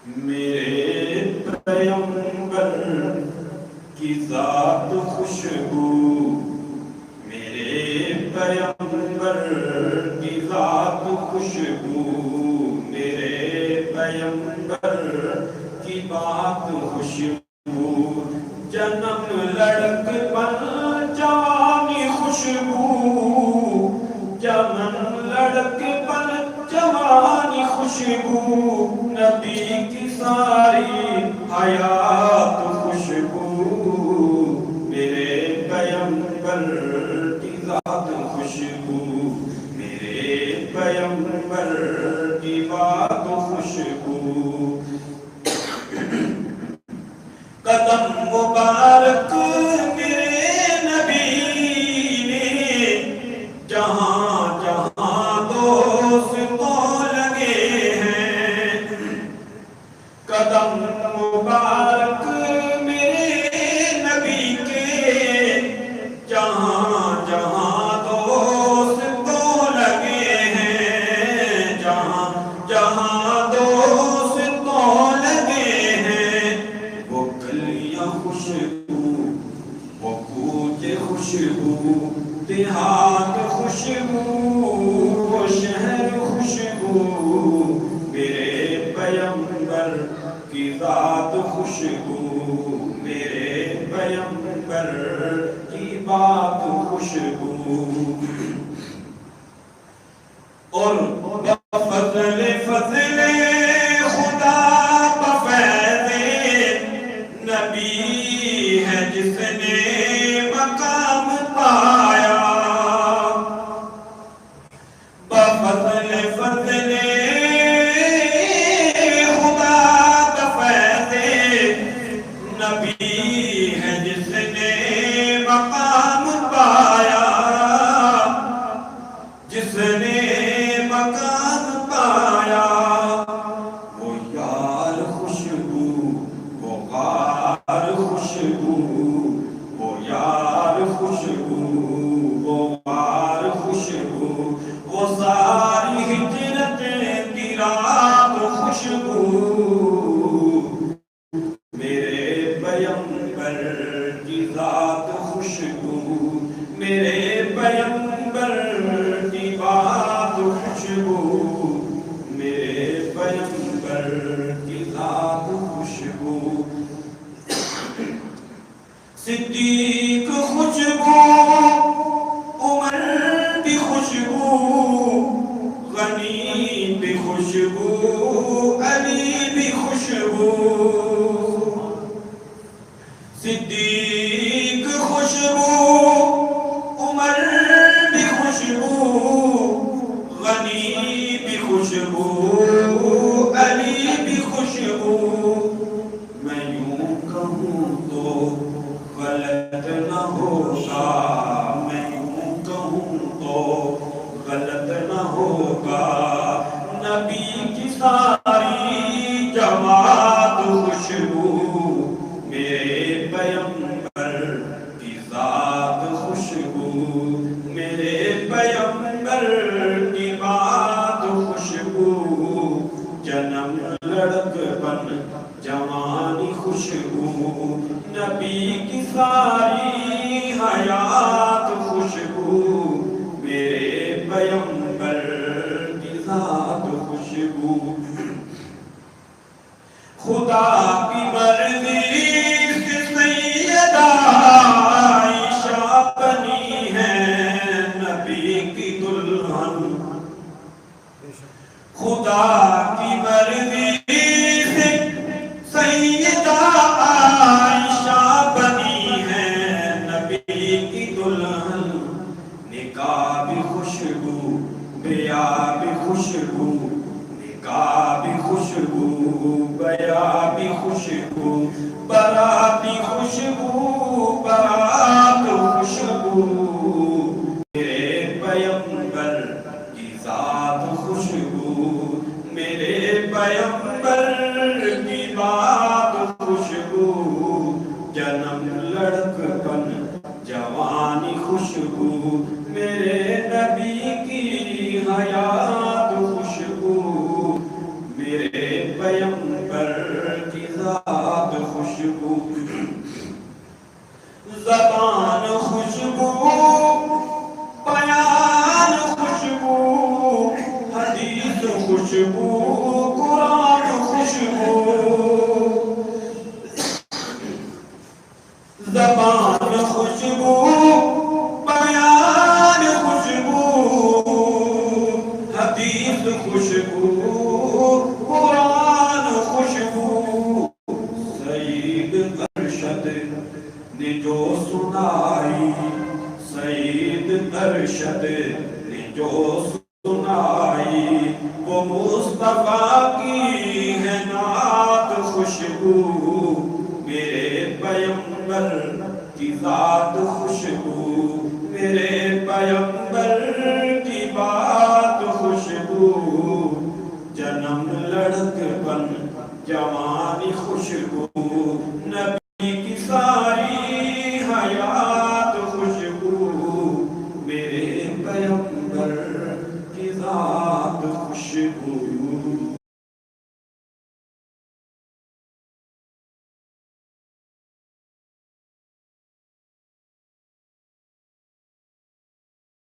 میرے پیغمبر کی ذات خوشبو، میرے پیغمبر کی ذات خوشبو، میرے پیغمبر کی بات خوشبو، جنم لڑکپن جوانی خوشبو، جنم لڑکپن جوانی خوشبو، نبی کی ساری حیات خوشبو، میرے پیغمبر کی ذات خوشبو، میرے پیغمبر کی بات خوشبو، قدم مبارک میرے نبی نے جہاں جہاں دوستوں لگے ہیں، قدم مبارک میرے نبی کے جہاں جہاں دوستوں لگے ہیں، جہاں جہاں دوستوں لگے ہیں، وہ کلیاں خوشبو، وہ کوچے خوشبو، دیہات خوشبو، وہ شہر خوشبو، میرے پیغمبر کی ذات خوشبو، میرے پیغمبر کی بات خوشبو، اور فضل فضل خدا بفیض نبی ہے جس نے مقام پایا، بفضل فضل خدا بفیض نبی ہے جس نے مقام پایا، جس نے مقام پایا، وہ یار خوشبو، وہ غار خوشبو، وہ یار خوشبو، وہ غار خوشبو، وہ ساری ہجرت کی رات خوشبو، میرے پیغمبر کی ذات خوشبو، میرے پیغمبر کی بات خوشبو، میرے پیغمبر کی ذات خوشبو، صدیق خوشبو، عمر بھی خوشبو، غنی بھی خوشبو، علی بھی خوشبو، صدیق خوشبو، عمر بھی خوشبو، غنی بھی خوشبو، علی بھی خوشبو، میں یوں کہوں تو غلط نہ ہوگا، میں یوں کہوں تو غلط نہ ہوگا، نبی کی ساری جماعت خوشبو، میرے پیغمبر کی ذات خوشبو، میرے پیغمبر کی بات خوشبو، جنم لڑکپن جوانی خوشبو، نبی کی ساری حیات خوشبو، میرے پیغمبر کی ذات خوشبو، خدا کی مرضی سے سیدہ عائشہ بنی ہے نبی کی دلہن، خدا کی مرضی سے سیدہ عائشہ بنی ہے نبی کی دلہن، نکاح بھی خوشبو، بیاہ بھی خوشبو، نکاح بھی خوشبو، بیاہ بھی خوشبو، برات بھی خوشبو، برات خوشبو، میرے پیغمبر کی ذات خوشبو، میرے پیغمبر کی بات خوشبو، جنم لڑکپن جوانی خوشبو، میرے نبی کی حیات خوشبو، میرے پیغمبر کی ذات خوشبو، زبان خوشبو، بیان خوشبو، حدیث خوشبو، قرآن خوشبو، زبان خوشبو، بیان خوشبو، حدیث خوشبو، قرآن خوشبو، سعید ارشد نے جو سنائی، سعید ارشد نے جو سنائی، وہ مصطفیٰ کی ہے نعت خوشبو، میرے پیغمبر کی ذات خوشبو، میرے پیغمبر کی بات خوشبو، جنم لڑک بن جوانی خوشبو،